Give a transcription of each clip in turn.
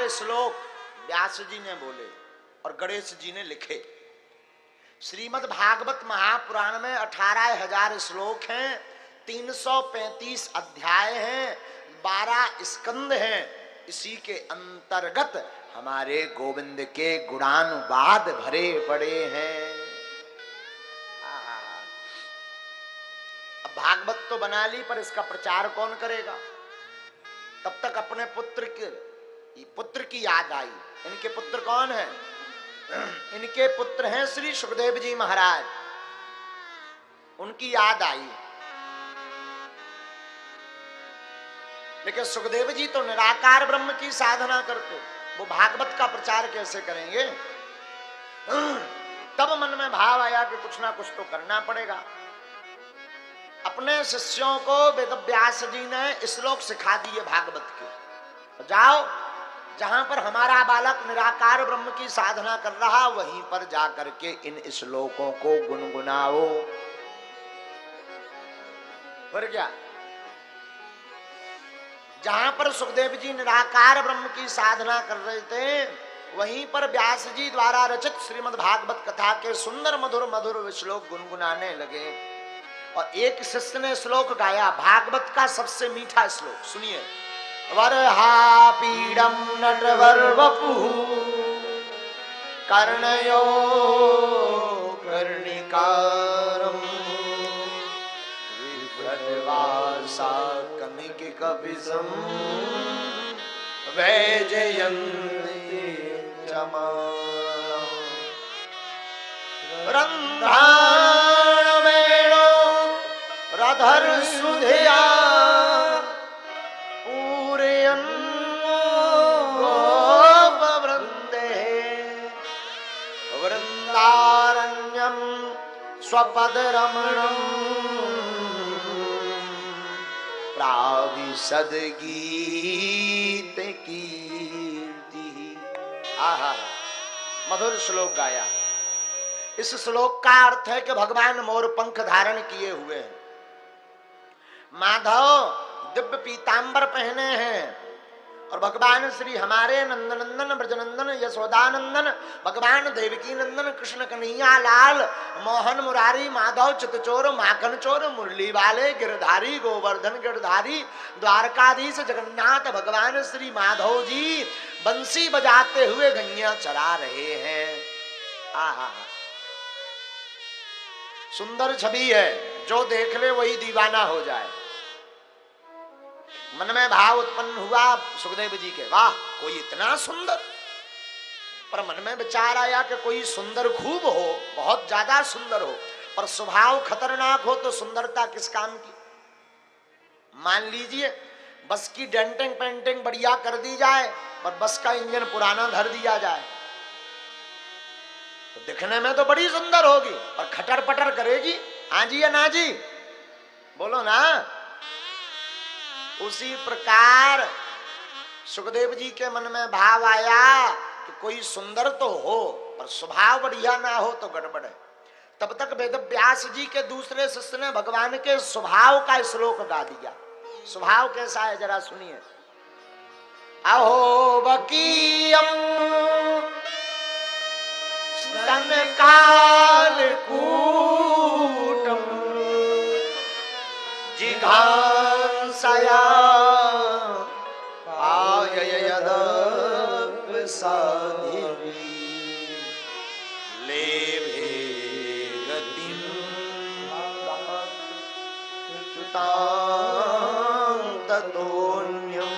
18 श्लोक व्यास जी ने बोले और गणेश जी ने लिखे। श्रीमद् भागवत महापुराण में 18,000 श्लोक हैं, 335 अध्याय हैं, 12 स्कंद हैं। इसी के अंतर्गत हमारे गोविंद के गुणानुवाद भरे पड़े हैं। अब भागवत तो बना ली, पर इसका प्रचार कौन करेगा? तब तक अपने पुत्र की याद आई। इनके पुत्र कौन है? इनके पुत्र हैं श्री सुखदेव जी महाराज। उनकी याद आई, लेकिन सुखदेव जी तो निराकार ब्रह्म की साधना करते, वो भागवत का प्रचार कैसे करेंगे? तब मन में भाव आया कि कुछ ना कुछ तो करना पड़ेगा। अपने शिष्यों को वेद व्यास जी ने श्लोक सिखा दिए भागवत के। जाओ, जहां पर हमारा बालक निराकार ब्रह्म की साधना कर रहा, वहीं पर जाकर के इन श्लोकों को गुनगुनाओ। पर क्या, जहां पर सुखदेव जी निराकार ब्रह्म की साधना कर रहे थे, वहीं पर व्यास जी द्वारा रचित श्रीमद् भागवत कथा के सुंदर मधुर मधुर श्लोक गुनगुनाने लगे। और एक शिष्य ने श्लोक गाया, भागवत का सबसे मीठा श्लोक सुनिए। वरहा पीडम नटवर वपुः कर्णयो कर्णिकारम् विभ्रद्वासा कमिक कपिसं वैजयन्ति चमारम् रन्ध्राणवेणो रधर सुधिया वृंदारण्यम स्वपद रमणम प्राविशद गीत कीर्ति। आहा, मधुर श्लोक गाया। इस श्लोक का अर्थ है कि भगवान मोर पंख धारण किए हुए हैं, माधव दिव्य पीतांबर पहने हैं, और भगवान श्री हमारे नंदनंदन ब्रजनंदन यशोदानंदन भगवान देवकी नंदन कृष्ण कन्हैया लाल मोहन मुरारी माधव चितचोर माखन चोर मुरली वाले गिरधारी गोवर्धन गिरधारी द्वारकाधीश जगन्नाथ भगवान श्री माधव जी बंसी बजाते हुए गैया चरा रहे हैं। आहा, सुंदर छवि है, जो देख ले वही दीवाना हो जाए। मन में भाव उत्पन्न हुआ सुखदेव जी के, वाह कोई इतना सुंदर। पर मन में विचार आया कि कोई सुंदर खूब हो, बहुत ज्यादा सुंदर हो, पर स्वभाव खतरनाक हो तो सुंदरता किस काम की? मान लीजिए बस की डेंटिंग पेंटिंग बढ़िया कर दी जाए, पर बस का इंजन पुराना धर दिया जाए, तो दिखने में तो बड़ी सुंदर होगी, पर खटर पटर करेगी। हाँ जी या ना जी, बोलो ना। उसी प्रकार सुखदेव जी के मन में भाव आया कि कोई सुंदर तो हो, पर स्वभाव बढ़िया ना हो तो गड़बड़ है। तब तक वेद व्यास जी के दूसरे शिष्य ने भगवान के स्वभाव का श्लोक गा दिया। स्वभाव कैसा है जरा सुनिए। अहो बकीयम स्तन काल कूटम जिघांसया आययदप्साधिवी लेभे गतिं च्युतां ततोऽन्यं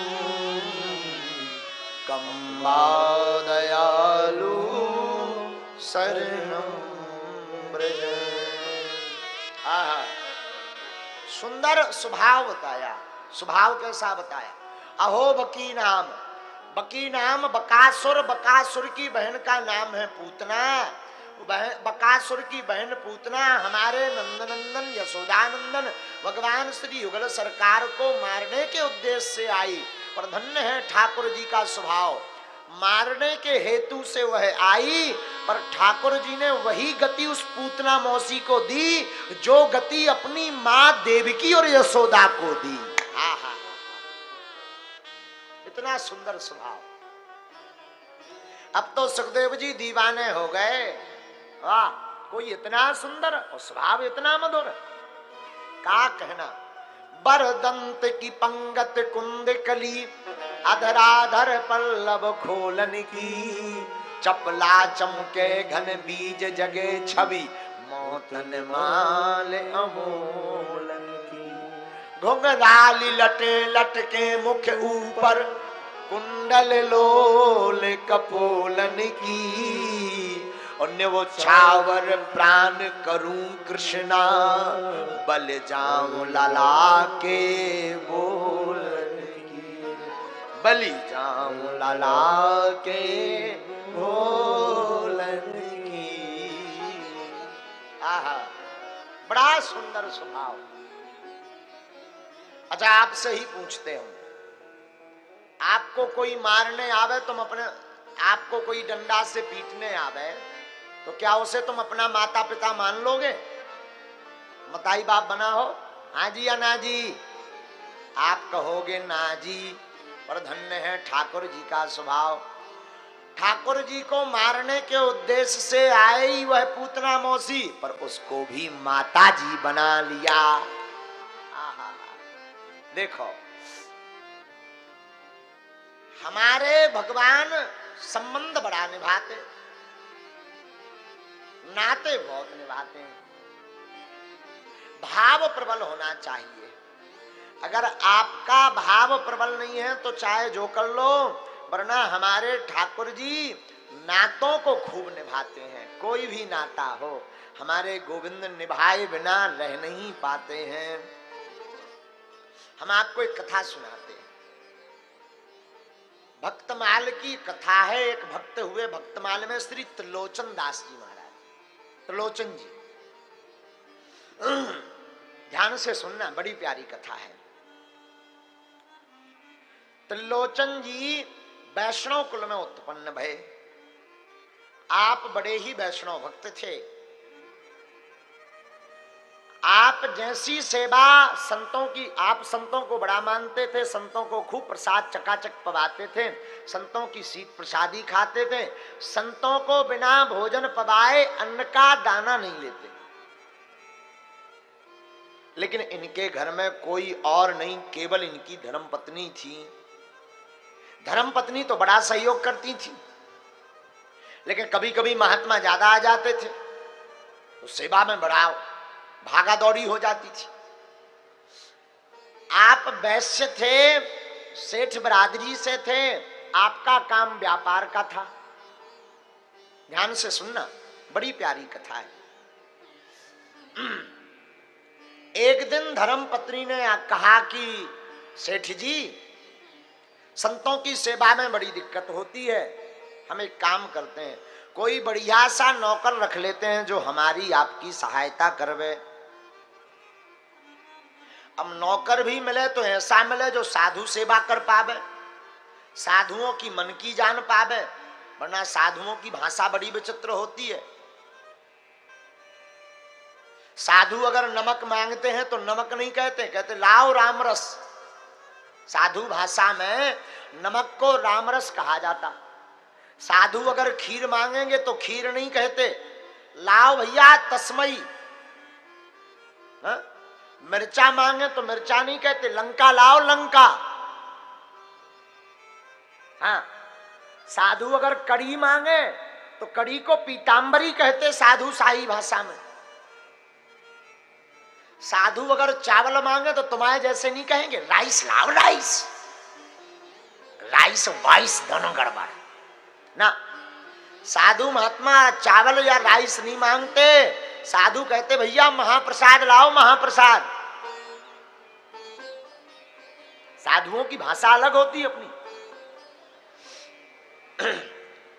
कम्बा दयालु शरणं व्रज। सुंदर स्वभाव बताया। स्वभाव कैसा बताया? अहो बकी नाम, बकी नाम बकासुर, बकासुर की बहन का नाम है पूतना। बकासुर की बहन पूतना हमारे नंदनंदन यशोदानंदन भगवान श्री युगल सरकार को मारने के उद्देश्य से आई, पर धन्य है ठाकुर जी का स्वभाव। मारने के हेतु से वह आई, पर ठाकुर जी ने वही गति उस पूतना मौसी को दी जो गति अपनी मां देवकी और यशोदा को दी। आहा, इतना सुंदर स्वभाव। अब तो सुखदेव जी दीवाने हो गए। वाह, कोई इतना सुंदर और स्वभाव इतना मधुर, का कहना। बरदंत की पंगत कुंद कली, अधराधर पल्लव खोलन की, चपला चमके घन बीज जगे छवि, मोतन माल अमोलन की। घुंघराली लटे लटके मुख ऊपर, कुंडल लोल कपोलन की, और न्योछावर प्राण करूं कृष्णा, बल जाऊं लाला के बोलन की, बलि जाऊं लाला के बोलन की। आहा, बड़ा सुंदर स्वभाव। अच्छा, आपसे ही पूछते हो, आपको कोई मारने आवे, तुम अपने आपको कोई डंडा से पीटने आवे, तो क्या उसे तुम अपना माता पिता मान लोगे? मताई बाप बना हो, हाँ जी या ना जी? आप कहोगे ना जी। पर धन्य है ठाकुर जी का स्वभाव। ठाकुर जी को मारने के उद्देश्य से आए ही वह पूतना मौसी, पर उसको भी माता जी बना लिया। आहा, देखो, हमारे भगवान संबंध बड़ा निभाते, नाते बहुत निभाते हैं। भाव प्रबल होना चाहिए। अगर आपका भाव प्रबल नहीं है तो चाहे जो कर लो, वरना हमारे ठाकुर जी नातों को खूब निभाते हैं। कोई भी नाता हो, हमारे गोविंद निभाए बिना रह नहीं पाते हैं। हम आपको एक कथा सुनाते हैं, भक्तमाल की कथा है। एक भक्त हुए, भक्तमाल में श्री त्रिलोचन दास जी महाराज, त्रिलोचन जी। ध्यान से सुनना, बड़ी प्यारी कथा है। त्रिलोचन जी वैष्णव कुल में उत्पन्न भये। आप बड़े ही वैष्णव भक्त थे। आप जैसी सेवा संतों की, आप संतों को बड़ा मानते थे, संतों को खूब प्रसाद चकाचक पवाते थे, संतों की सीत प्रसादी खाते थे, संतों को बिना भोजन पवाए अन्न का दाना नहीं लेते। लेकिन इनके घर में कोई और नहीं, केवल इनकी धर्मपत्नी थी। धर्मपत्नी तो बड़ा सहयोग करती थी, लेकिन कभी कभी महात्मा ज्यादा आ जाते थे तो सेवा में बड़ा भागा दौड़ी हो जाती थी। आप वैश्य थे, सेठ बरादरी से थे, आपका काम व्यापार का था। ध्यान से सुनना, बड़ी प्यारी कथा है। एक दिन धर्मपत्नी ने कहा कि सेठ जी, संतों की सेवा में बड़ी दिक्कत होती है, हम एक काम करते हैं, कोई बढ़िया सा नौकर रख लेते हैं जो हमारी आपकी सहायता करवे। अब नौकर भी मिले तो ऐसा मिले जो साधु सेवा कर पावे, साधुओं की मन की जान पावे, वरना साधुओं की भाषा बड़ी विचित्र होती है। साधु अगर नमक मांगते हैं तो नमक नहीं कहते, कहते लाओ रामरस। साधु भाषा में नमक को रामरस कहा जाता। साधु अगर खीर मांगेंगे तो खीर नहीं कहते, लाओ भैया तस्मई। मिर्चा मांगे तो मिर्चा नहीं कहते, लंका लाओ लंका। हाँ, साधु अगर कड़ी मांगे तो कड़ी को पीतांबरी कहते साधु शाही भाषा में। साधु अगर चावल मांगे तो तुम्हारे जैसे नहीं कहेंगे, राइस लाओ राइस। राइस वाइस दोनों गड़बड़ ना। साधु महात्मा चावल या राइस नहीं मांगते, साधु कहते भैया महाप्रसाद लाओ महाप्रसाद। साधुओं की भाषा अलग होती है अपनी।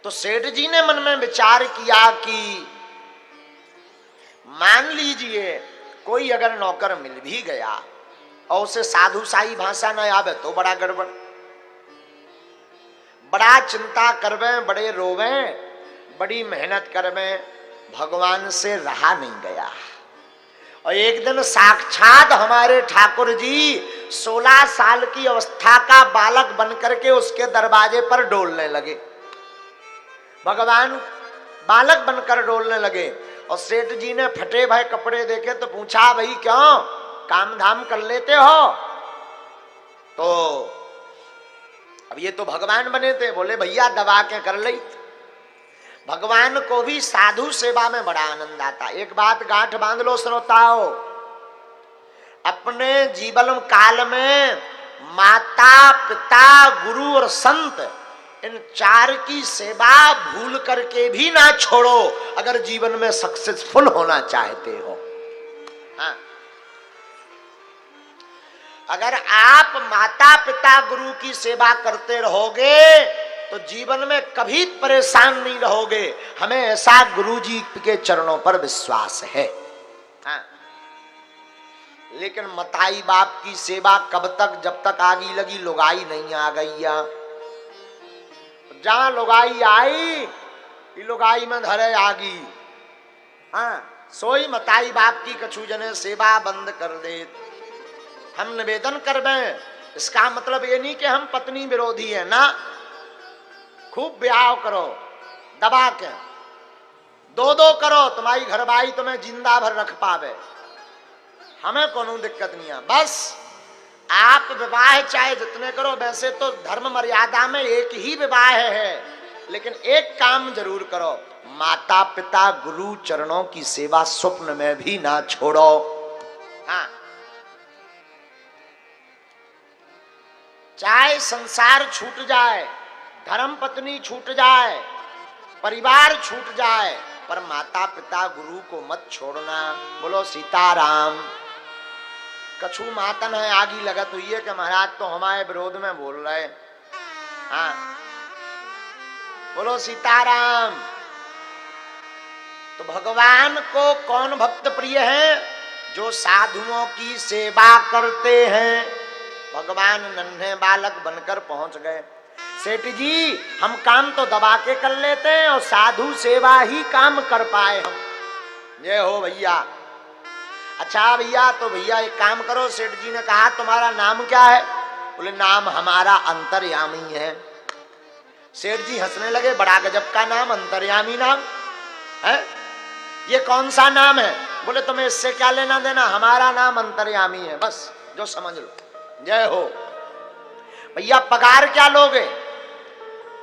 तो सेठ जी ने मन में विचार किया कि मान लीजिए कोई अगर नौकर मिल भी गया और उसे साधु शाही भाषा न आवे तो बड़ा गड़बड़। बड़ा चिंता करवे, बड़े रोवे, बड़ी मेहनत करवे, भगवान से रहा नहीं गया। और एक दिन साक्षात हमारे ठाकुर जी 16 साल की अवस्था का बालक बनकर के उसके दरवाजे पर डोलने लगे। भगवान बालक बनकर डोलने लगे और सेठ जी ने फटे भय कपड़े देखे तो पूछा, भाई क्यों काम धाम कर लेते हो? तो अब ये तो भगवान बने थे, बोले भैया दबा के कर ली। भगवान को भी साधु सेवा में बड़ा आनंद आता। एक बात गांठ बांध लो श्रोताओ, अपने जीवन काल में माता पिता गुरु और संत इन चार की सेवा भूल करके भी ना छोड़ो अगर जीवन में सक्सेसफुल होना चाहते हो। हाँ। अगर आप माता पिता गुरु की सेवा करते रहोगे तो जीवन में कभी परेशान नहीं रहोगे। हमें ऐसा गुरु जी के चरणों पर विश्वास है। हाँ। लेकिन मताई बाप की सेवा कब तक? जब तक आगी लगी लुगाई नहीं आ गई। जहां लुगाई आई लुगाई में धरे आगी। हाँ, सोई मताई बाप की कछु जने सेवा बंद कर दे। हम निवेदन कर दें, इसका मतलब ये नहीं कि हम पत्नी विरोधी है ना। खूब ब्याह करो दबा के, दो करो, तुम्हारी घरवाई तुम्हें जिंदा भर रख पावे, हमें कोनो दिक्कत नहीं है। बस आप विवाह चाहे जितने करो, वैसे तो धर्म मर्यादा में एक ही विवाह है, लेकिन एक काम जरूर करो, माता पिता गुरु चरणों की सेवा स्वप्न में भी ना छोड़ो। हाँ, चाहे संसार छूट जाए, धर्म पत्नी छूट जाए, परिवार छूट जाए, पर माता पिता गुरु को मत छोड़ना। बोलो सीताराम। कछु मातन है आगी लगत हुई है कि महाराज तो हमारे विरोध में बोल रहे। हाँ, बोलो सीताराम। तो भगवान को कौन भक्त प्रिय है? जो साधुओं की सेवा करते हैं। भगवान नन्हे बालक बनकर पहुंच गए। सेठ जी हम काम तो दबा के कर लेते हैं और साधु सेवा ही काम कर पाए हम। जय हो भैया। अच्छा भैया, तो भैया एक काम करो, सेठ जी ने कहा तुम्हारा नाम क्या है? बोले नाम हमारा अंतर्यामी है। सेठ जी हंसने लगे, बड़ा गजब का नाम, अंतर्यामी नाम है, ये कौन सा नाम है? बोले तुम्हें इससे क्या लेना देना, हमारा नाम अंतर्यामी है, बस जो समझ लो। जय हो। भैया पगार क्या लोगे?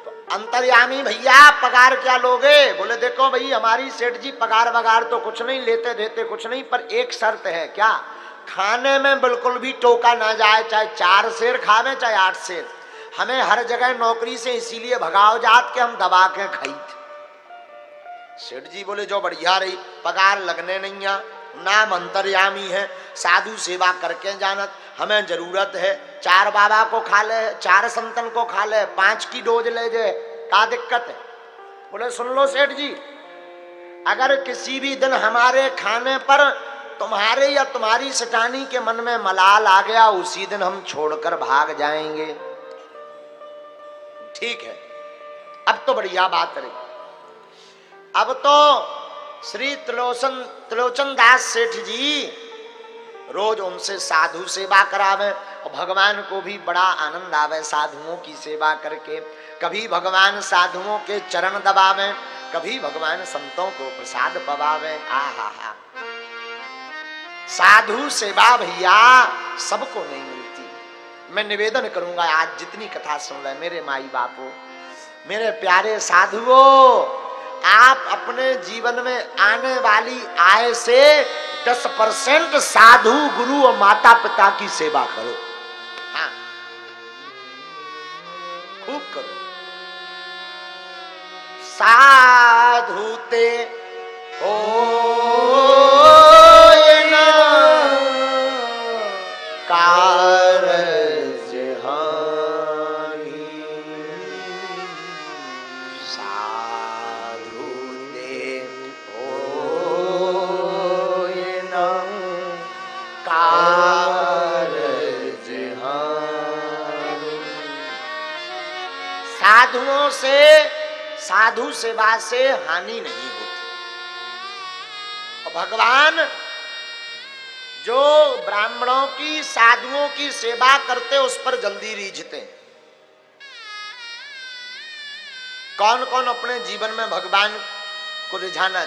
तो अंतर्यामी भैया पगार क्या लोगे? बोले देखो भाई हमारी सेठ जी पगार वगार तो कुछ नहीं लेते देते कुछ नहीं, पर एक शर्त है। क्या? खाने में बिल्कुल भी टोका ना जाए, चाहे 4 सेर खावे चाहे 8 सेर। हमें हर जगह नौकरी से इसीलिए भगाओ जात के हम दबा के खाई थे। सेठ जी बोले जो बढ़िया रही, पगार लगने नहीं आ, नाम अंतर्यामी है, साधु सेवा करके जानत, हमें जरूरत है। 4 बाबा को खा ले, 4 संतन को खा ले, 5 की डोज ले जाए, क्या दिक्कत है? बोले सुन लो सेठ जी, अगर किसी भी दिन हमारे खाने पर तुम्हारे या तुम्हारी सटानी के मन में मलाल आ गया, उसी दिन हम छोड़कर भाग जाएंगे। ठीक है, अब तो बढ़िया बात रही। अब तो श्री त्रिलोचन दास सेठ जी रोज उनसे साधु सेवा करावे और भगवान को भी बड़ा आनंद आवे साधुओं की सेवा करके। कभी भगवान साधुओं के चरण दबावे, कभी भगवान संतों को प्रसाद पवावे। आहा हा, साधु सेवा भैया सबको नहीं मिलती। मैं निवेदन करूंगा, आज जितनी कथा सुन रहे मेरे माई बापो, मेरे प्यारे साधुओं, आप अपने जीवन में आने वाली आय से 10% साधु गुरु और माता पिता की सेवा करो। हाँ, खूब करो। साधु ते हो ना कारज हानि, साधु ते हो ना कारज हानि। साधुओं से, साधु सेवा से हानि नहीं होती। और भगवान जो ब्राह्मणों की साधुओं की सेवा करते उस पर जल्दी रीझते। कौन कौन अपने जीवन में भगवान को रिझाना